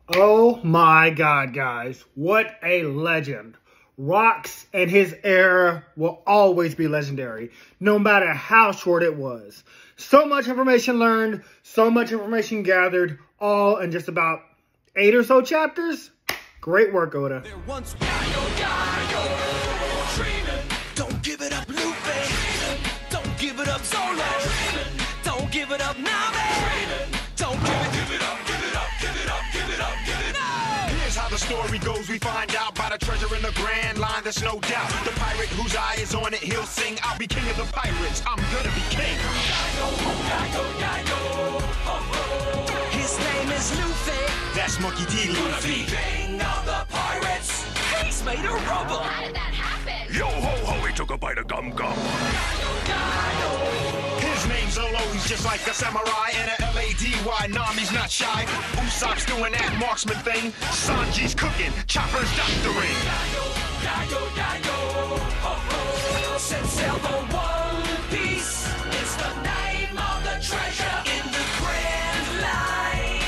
Oh my God, guys. What a legend. Rox and his era will always be legendary, no matter how short it was. So much information learned, so much information gathered, all in just about 8 or so chapters. Great work, Oda. There once don't give it up, Luffy. Don't give it up, Solo. Don't give it up, Nami. Don't give it up, give it up, give it up, give it up, give it up. Here's how the story goes. We find out by the treasure in the Grand Line. There's no doubt. The pirate whose eye is on it, he'll sing. I'll be king of the pirates. I'm gonna be king. His name is Luffy. That's Monkey D. Luffy. King of the pirates. He's made of rubber. How did that happen? Yo ho ho, he took a bite of gum gum. His name's Zolo, he's just like a samurai and a L-A-D-Y. Nami's not shy. Usopp's doing that marksman thing. Sanji's cooking, Chopper's doctoring. Set sail for One Piece. It's the name of the treasure in the Grand Line.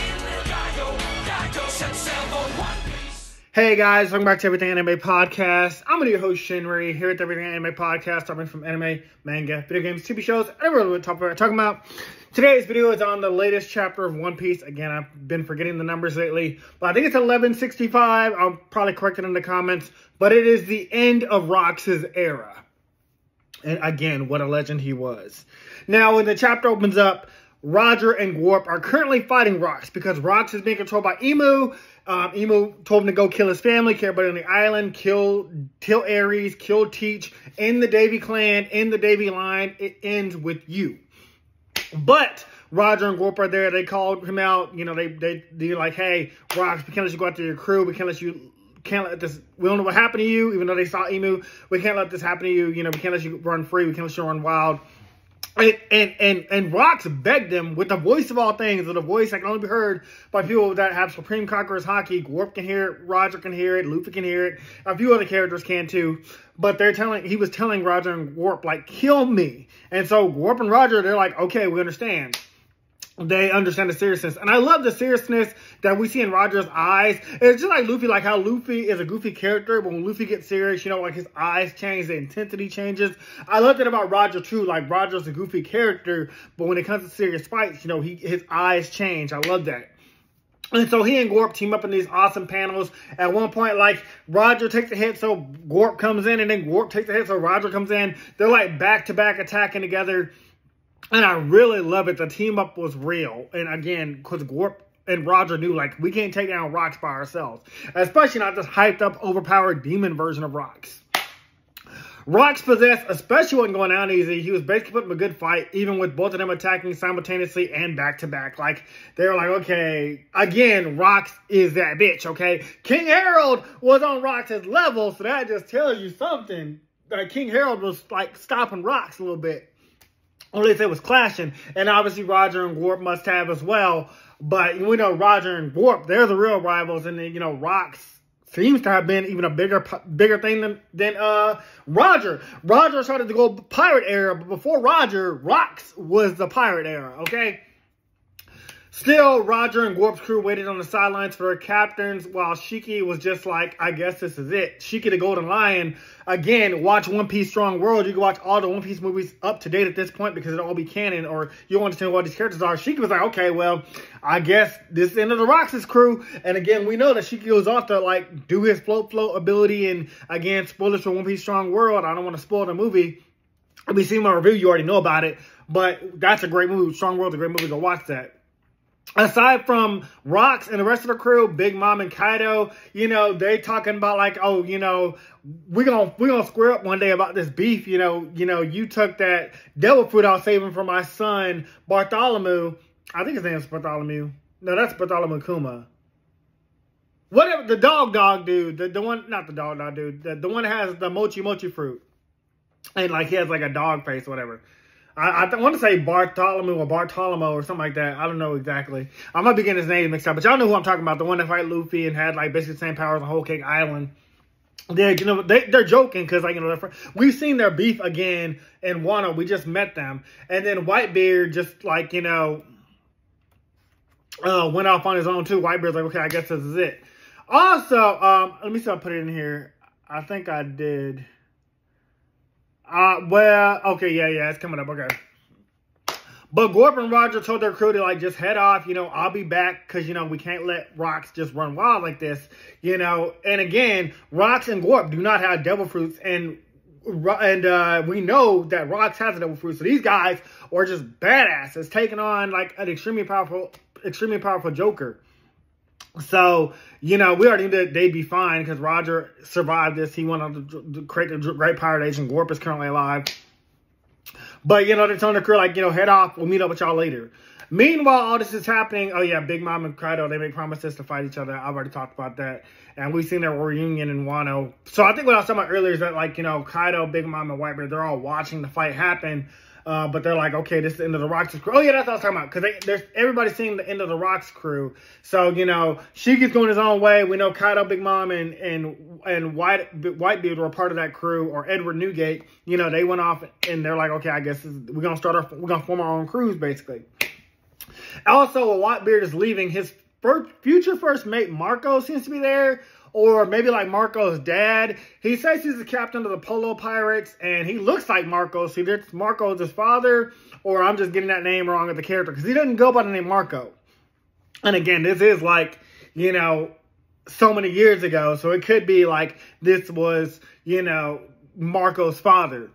Set sail for One Piece. Hey guys, welcome back to Everything Anime Podcast. I'm your host Shinry here at the Everything Anime Podcast, talking from anime, manga, video games, TV shows, and everything we're talking about. Today's video is on the latest chapter of One Piece. Again, I've been forgetting the numbers lately, but I think it's 1165. I'll probably correct it in the comments, but it is the end of Rox's era. And again, what a legend he was. Now, when the chapter opens up, Roger and Warp are currently fighting Rox because Rox is being controlled by Emu. Emu told him to go kill his family, kill everybody on the island, kill Ares, kill Teach, in the Davy clan, in the Davy line. It ends with you. But Roger and Warp are there. They called him out. You know, they're like, hey, Rox, we can't let you go after your crew. We can't let this, we don't know what happened to you, even though they saw Emu. We can't let this happen to you. You know, we can't let you run free. We can't let you run wild. And Rox begged them with the voice of all things, with a voice that can only be heard by people that have Supreme Conqueror's Haki. Warp can hear it, Roger can hear it, Luffy can hear it, a few other characters can too. But he was telling Roger and Warp, like, kill me. And so Warp and Roger, they're like, okay, we understand. They understand the seriousness. And I love the seriousness that we see in Roger's eyes. It's just like Luffy, like how Luffy is a goofy character, but when Luffy gets serious, you know, like his eyes change, the intensity changes. I love that about Roger too. Like, Roger's a goofy character, but when it comes to serious fights, you know, his eyes change. I love that. And so he and Gorp team up in these awesome panels. At one point, like, Roger takes a hit, so Gorp comes in, and then Gorp takes a hit, so Roger comes in. They're like back-to-back attacking together. And I really love it. The team up was real. And again, because Gorp and Roger knew, like, we can't take down Rox by ourselves. Especially not this hyped up, overpowered demon version of Rox. Rox possessed, especially when going down easy, he was basically putting a good fight, even with both of them attacking simultaneously and back-to-back. Like, they were like, okay, again, Rox is that bitch, okay? King Harold was on Rox's level, so that just tells you something. Like, King Harold was, like, stopping Rox a little bit. Or at least it was clashing. And obviously Roger and Warp must have as well. But we know Roger and Warp, they're the real rivals. And then, you know, Rox seems to have been even a bigger thing than Roger. Roger started to go pirate era. But before Roger, Rox was the pirate era, okay? Still, Roger and Warp's crew waited on the sidelines for their captains, while Shiki was just like, I guess this is it. Shiki the Golden Lion. Again, watch One Piece Strong World. You can watch all the One Piece movies up to date at this point because it'll all be canon, or you'll understand what these characters are. Shiki was like, okay, well, I guess this is the end of the Rox's crew. And again, we know that Shiki goes off to, like, do his float ability. And again, spoilers for One Piece Strong World. I don't want to spoil the movie. If you see my review, you already know about it. But that's a great movie. Strong World's a great movie. Go watch that. Aside from Rox and the rest of the crew, Big Mom and Kaido, you know, they talking about like, oh, you know, we're gonna square up one day about this beef. You know, you took that devil fruit I was saving for my son Bartholomew. I think his name is Bartholomew. No, that's Bartholomew Kuma. Whatever, the dog dude, the one, not the dog dude, the one that has the mochi fruit, and like he has like a dog face or whatever. I want to say Bartholomew or something like that. I don't know exactly. I might be getting his name mixed up, but y'all know who I'm talking about. The one that fight Luffy and had like basically the same powers on Whole Cake Island. They're joking because, like, you know, we've seen their beef again in Wano. We just met them. And then Whitebeard just, like, you know, went off on his own too. Whitebeard's like, okay, I guess this is it. Also, let me see if I put it in here. I think I did. Well, okay, yeah, it's coming up, okay. But Gorp and Roger told their crew to, like, just head off, I'll be back, because, we can't let Rox just run wild like this, And again, Rox and Gorp do not have devil fruits, and we know that Rox has a devil fruit, so these guys are just badasses, taking on, like, an extremely powerful Joker. So, we already knew that they'd be fine, because Roger survived this. He went on to create the Great Pirate Age, and Gorp is currently alive. But, they're telling the crew, like, head off. We'll meet up with y'all later. Meanwhile, all this is happening. Oh, yeah, Big Mom and Kaido, they make promises to fight each other. I've already talked about that. And we've seen their reunion in Wano. So I think what I was talking about earlier is that, like, Kaido, Big Mom, and Whitebeard, they're all watching the fight happen. But they're like, okay, this is the end of the Rox's crew. Oh, yeah, that's what I was talking about. Because everybody's seeing the end of the Rox crew. So, Shige's going his own way. We know Kaido, Big Mom, and Whitebeard were part of that crew. Or Edward Newgate. They went off and they're like, okay, I guess we're going to form our own crews, basically. Also, while Whitebeard is leaving, his future first mate, Marco, seems to be there. Or maybe like Marco's dad. He says he's the captain of the Polo Pirates. And he looks like Marco. So either Marco's his father. Or I'm just getting that name wrong of the character. Because he doesn't go by the name Marco. And again, this is like, so many years ago. So it could be like this was, Marco's father.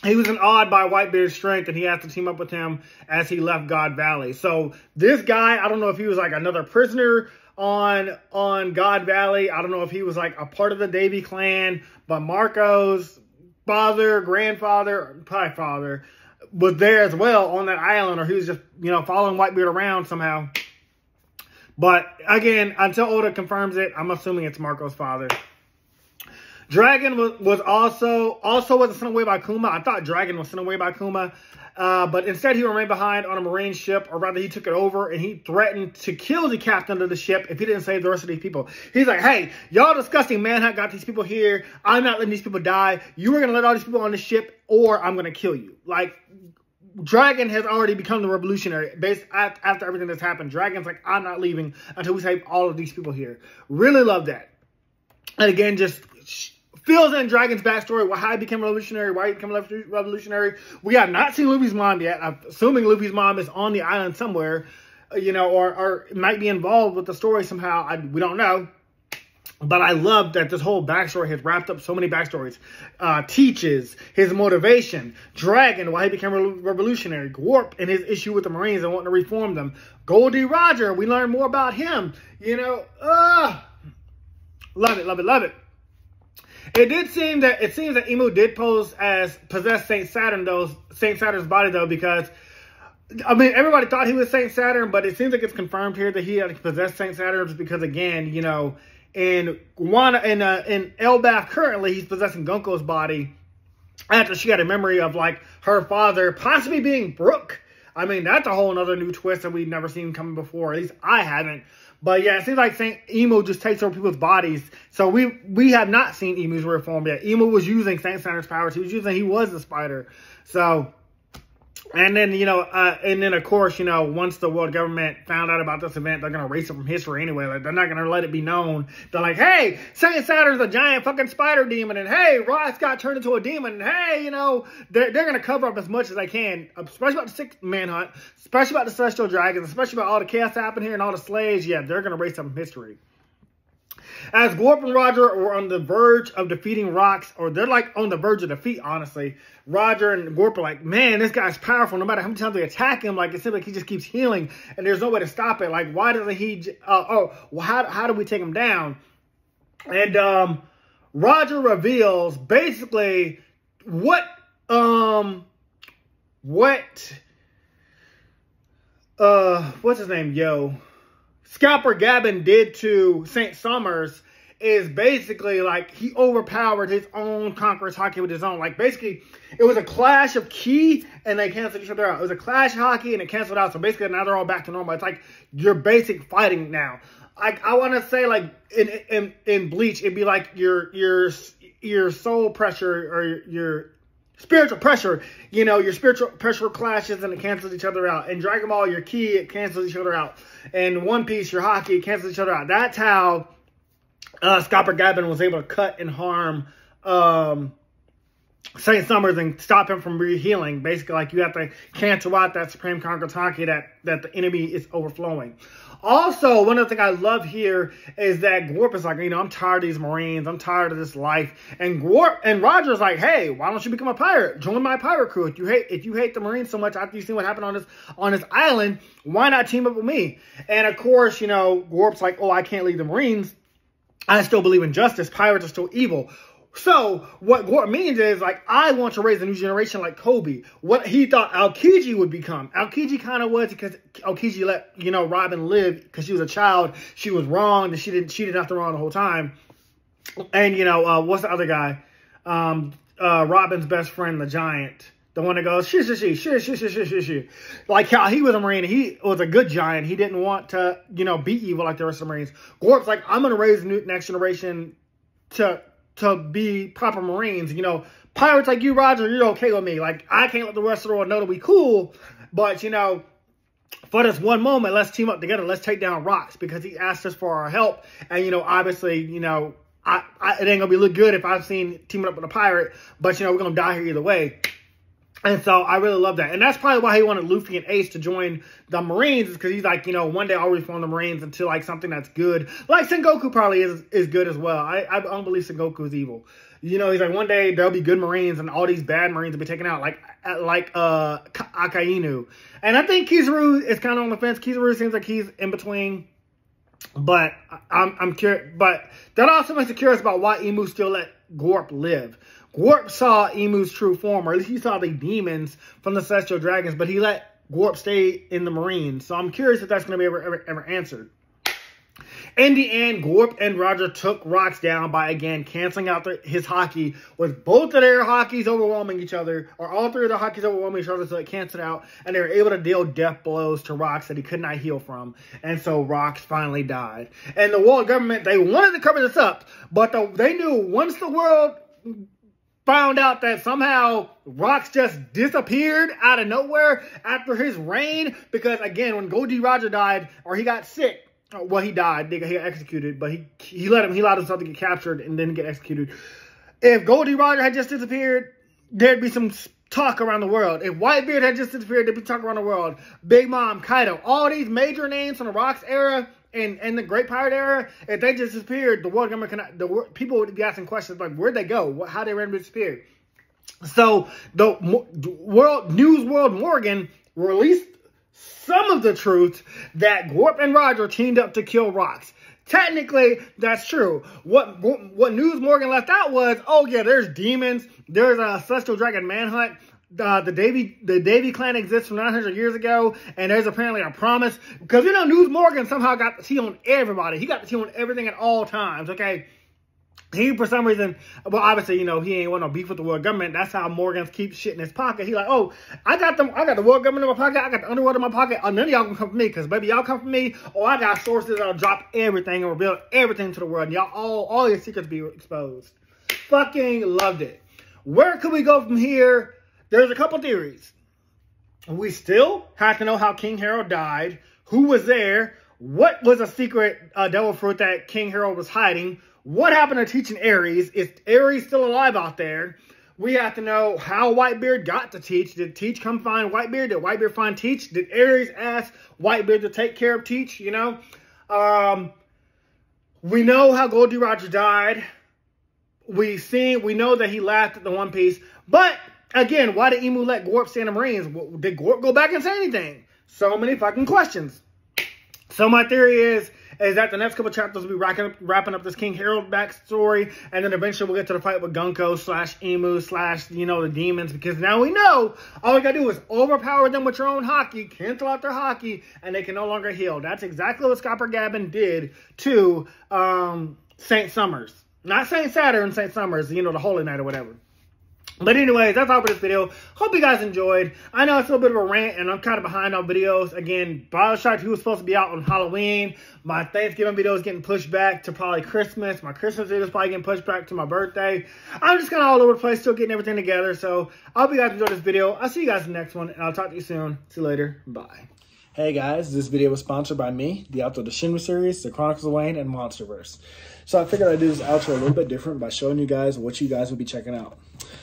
He was awed by Whitebeard's strength. And he had to team up with him as he left God Valley. So this guy, I don't know if he was like another prisoner on God Valley. I don't know if he was like a part of the Davy clan, but Marco's father, grandfather, probably father, was there as well on that island, or he was just, following Whitebeard around somehow. But again, until Oda confirms it, I'm assuming it's Marco's father. Dragon was also wasn't sent away by Kuma. I thought Dragon was sent away by Kuma. But instead he remained behind on a marine ship, or rather he took it over, and he threatened to kill the captain of the ship if he didn't save the rest of these people. He's like, hey, y'all disgusting manhunt got these people here. I'm not letting these people die. You were going to let all these people on the ship, or I'm going to kill you. Like, Dragon has already become the revolutionary. Based after everything that's happened, Dragon's like, I'm not leaving until we save all of these people here. Really love that. And again, just fills in Dragon's backstory, how he became revolutionary, why he became revolutionary. We have not seen Luffy's mom yet. I'm assuming Luffy's mom is on the island somewhere, or might be involved with the story somehow. We don't know. But I love that this whole backstory has wrapped up so many backstories. Teaches, his motivation, Dragon, why he became revolutionary, Gorp and his issue with the Marines and wanting to reform them, Goldie Roger, we learn more about him. Love it, love it, love it. It seems that Imu did possess Saint Saturn's body though, because I mean everybody thought he was Saint Saturn, but it seems like it's confirmed here that he had possessed Saint Saturn's, because again, in Elbaf currently he's possessing Gunko's body after she had a memory of like her father possibly being Brook. I mean, that's a whole other new twist that we've never seen coming before. At least I haven't. But yeah, it seems like Saint Emu just takes over people's bodies. So we have not seen Emu's reform yet. Emu was using Saint Saturn's powers. He was the spider. So, and then of course, once the world government found out about this event, they're going to erase it from history anyway. Like, they're not going to let it be known. They're like, hey, Saint Saturn's a giant fucking spider demon. And hey, Ross got turned into a demon. And hey, they're going to cover up as much as they can, especially about the sixth manhunt, especially about the celestial dragons, especially about all the chaos happening here and all the slaves. Yeah, they're going to erase it from history. As Gorp and Roger were on the verge of defeating Rox, or they're like on the verge of defeat, honestly. Roger and Gorp are like, man, this guy's powerful. No matter how many times they attack him, like, it seems like he just keeps healing, and there's no way to stop it. Like, why doesn't he, how do we take him down? And Roger reveals basically what's his name, Scalper Gavin did to St. Summers is basically like he overpowered his own Conqueror's Haki with his own. Like, basically, it was a clash of ki and they canceled each other out. It was a clash of Haki and it canceled out. So basically, now they're all back to normal. It's like your basic fighting now. Like, I want to say, like, in Bleach, it'd be like your soul pressure or spiritual pressure, your spiritual pressure clashes and it cancels each other out. In Dragon Ball, your ki, it cancels each other out. In One Piece, your haki, it cancels each other out. That's how Scopper Gabbin was able to cut and harm Saint Summers and stop him from re-healing. Basically, like, you have to cancel out that Supreme Conqueror haki that the enemy is overflowing. Also, one of the things I love here is that Gorp is like, I'm tired of these Marines. I'm tired of this life. And Roger's like, hey, why don't you become a pirate? Join my pirate crew. If you hate the Marines so much after you see what happened on this island, why not team up with me? And of course, Gorp's like, oh, I can't leave the Marines. I still believe in justice. Pirates are still evil. So what Gorp means is, like, I want to raise a new generation like Kobe. What he thought Aokiji would become. Aokiji kind of was, because Aokiji let, Robin live because she was a child. She was wrong, and she did nothing wrong the whole time. And, what's the other guy? Robin's best friend, the giant. The one that goes, she. Like how he was a Marine. He was a good giant. He didn't want to, be evil like the rest of the Marines. Gorp's like, I'm going to raise the next generation to be proper Marines. Pirates like you, Roger, you're okay with me. Like, I can't let the rest of the world know that we cool. But, for this one moment, let's team up together. Let's take down rocks, because he asked us for our help. And, obviously, it ain't going to be look good if I've seen teaming up with a pirate. But, we're going to die here either way. And so I really love that. And that's probably why he wanted Luffy and Ace to join the Marines, is because he's like, one day I'll reform the Marines into like something that's good. Like Sengoku probably is good as well. I don't believe Sengoku is evil. He's like, one day there'll be good Marines and all these bad Marines will be taken out, like Akainu. And I think Kizaru is kind of on the fence. Kizaru seems like he's in between. But I'm curious. But that also makes me curious about why Emu still let Gorp live. Gorp saw Emu's true form, or at least he saw the demons from the Celestial Dragons, but he let Gorp stay in the Marines. So I'm curious if that's going to be ever answered. In the end, Gorp and Roger took rocks down by, again, canceling out his haki, with both of their hakis overwhelming each other, or all three of their hakis overwhelming each other, so it canceled out, and they were able to deal death blows to rocks that he could not heal from, and so rocks finally died. And the world government, they wanted to cover this up, but they knew once the world found out that somehow rocks just disappeared out of nowhere after his reign, because again, when Goldie Roger died, or he got sick, well, he died, he got executed, but he allowed himself to get captured and then get executed. If Goldie Roger had just disappeared, there'd be some talk around the world. If Whitebeard had just disappeared, there'd be talk around the world. Big Mom, Kaido, all these major names from the Rocks era and the Great Pirate era, if they just disappeared, the world government people would be asking questions like, where'd they go? How they randomly disappeared? So the News World Morgan released some of the truth that Gorp and Roger teamed up to kill rocks. Technically, that's true. What News Morgan left out was, oh yeah, there's demons, there's a Celestial Dragon manhunt. The Davy clan exists from 900 years ago, and there's apparently a promise, because News Morgan somehow got the tea on everybody. He got the tea on everything at all times. Okay, he for some reason, well, obviously he ain't want no beef with the world government. That's how Morgan keeps shit in his pocket. He like, oh, I got the world government in my pocket. I got the underworld in my pocket. Oh, none of y'all can come for me, because baby, y'all come for me. Oh, I got sources that'll drop everything and reveal everything to the world. Y'all all your secrets be exposed. Fucking loved it. Where could we go from here? There's a couple theories. We still have to know how King Harold died, who was there, what was a secret devil fruit that King Harold was hiding, what happened to Teach and Ares, is Ares still alive out there? We have to know how Whitebeard got to Teach. Did Teach come find Whitebeard? Did Whitebeard find Teach? Did Ares ask Whitebeard to take care of Teach? We know how Goldie Roger died. We know that he laughed at the One Piece, but again, why did Emu let Gorp stay in the Marines? Did Gorp go back and say anything? So many fucking questions. So my theory is that the next couple chapters will be wrapping up this King Harold backstory, and then eventually we'll get to the fight with Gunko / Emu / the demons, because now we know all we gotta do is overpower them with your own haki, cancel out their haki, and they can no longer heal. That's exactly what Scopper Gabbin did to Saint Summers. Not Saint Saturn, Saint Summers, the Holy Knight or whatever. But anyways, that's all for this video. Hope you guys enjoyed. I know it's a little bit of a rant, and I'm kind of behind on videos. Again, Bioshock 2 was supposed to be out on Halloween. My Thanksgiving video is getting pushed back to probably Christmas. My Christmas video is probably getting pushed back to my birthday. I'm just kind of all over the place, still getting everything together. So I hope you guys enjoyed this video. I'll see you guys in the next one, and I'll talk to you soon. See you later. Bye. Hey guys, this video was sponsored by me, the author of the Shinry series, the Chronicles of Wayne, and Monsterverse. So I figured I'd do this outro a little bit different by showing you guys what you guys will be checking out.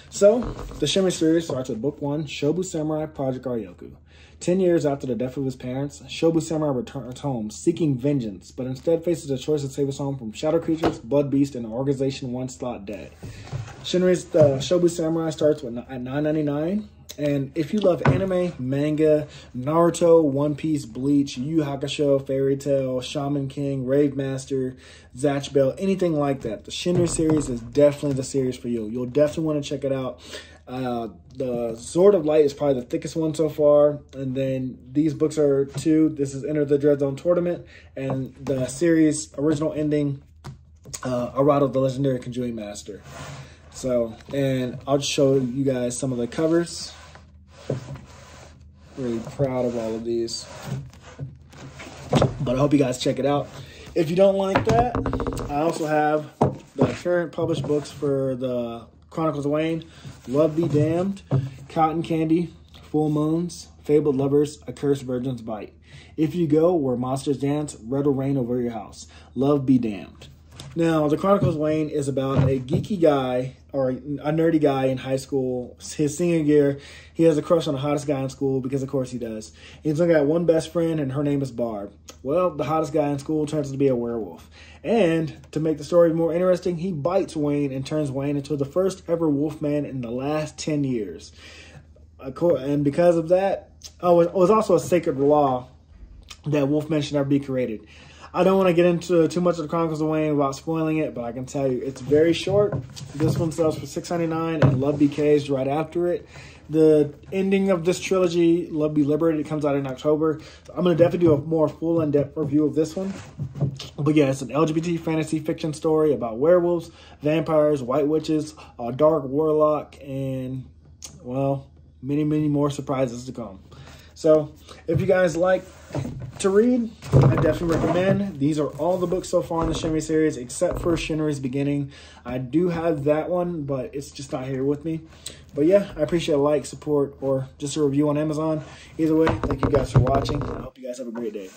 So, the Shinry series starts with Book 1, Shobu Samurai Project Aryoku. 10 years after the death of his parents, Shobu Samurai returns home seeking vengeance, but instead faces a choice to save his home from shadow creatures, blood beasts, and an organization once thought dead. Shinry's Shobu Samurai starts at $9.99. And if you love anime, manga, Naruto, One Piece, Bleach, Yu Yu Hakusho, Fairy Tail, Shaman King, Rave Master, Zatch Bell, anything like that, the Shinry series is definitely the series for you. You'll definitely want to check it out. The Sword of Light is probably the thickest one so far. And then these books are 2. This is Enter the Dread Zone Tournament. And the series original ending, Arado the Legendary Conjuring Master. So, and I'll just show you guys some of the covers. Really proud of all of these. But I hope you guys check it out. If you don't like that, I also have the current published books for the Chronicles of Wayne, Love Be Damned, Cotton Candy, Full Moons, Fabled Lovers, A Cursed Virgin's Bite. If You Go Where Monsters Dance, Red will Rain Over Your House. Love Be Damned. Now, the Chronicles of Wayne is about a geeky guy, or a nerdy guy in high school. His senior year, he has a crush on the hottest guy in school, because of course he does. He's only got one best friend, and her name is Barb. Well, the hottest guy in school turns out to be a werewolf. And to make the story more interesting, he bites Wayne and turns Wayne into the first ever wolfman in the last 10 years. And because of that, it was also a sacred law that wolfmen should never be created. I don't want to get into too much of the Chronicles of Wayne without spoiling it, but I can tell you it's very short. This one sells for $6.99, and Love Be Caged right after it. The ending of this trilogy, Love Be Liberated, comes out in October. So I'm going to definitely do a more full in-depth review of this one. But yeah, it's an LGBT fantasy fiction story about werewolves, vampires, white witches, a dark warlock, and, well, many, many more surprises to come. So if you guys like to read, I definitely recommend. These are all the books so far in the Shinry series, except for Shinry's Beginning. I do have that one, but it's just not here with me. But yeah, I appreciate a like, support, or just a review on Amazon. Either way, thank you guys for watching. I hope you guys have a great day.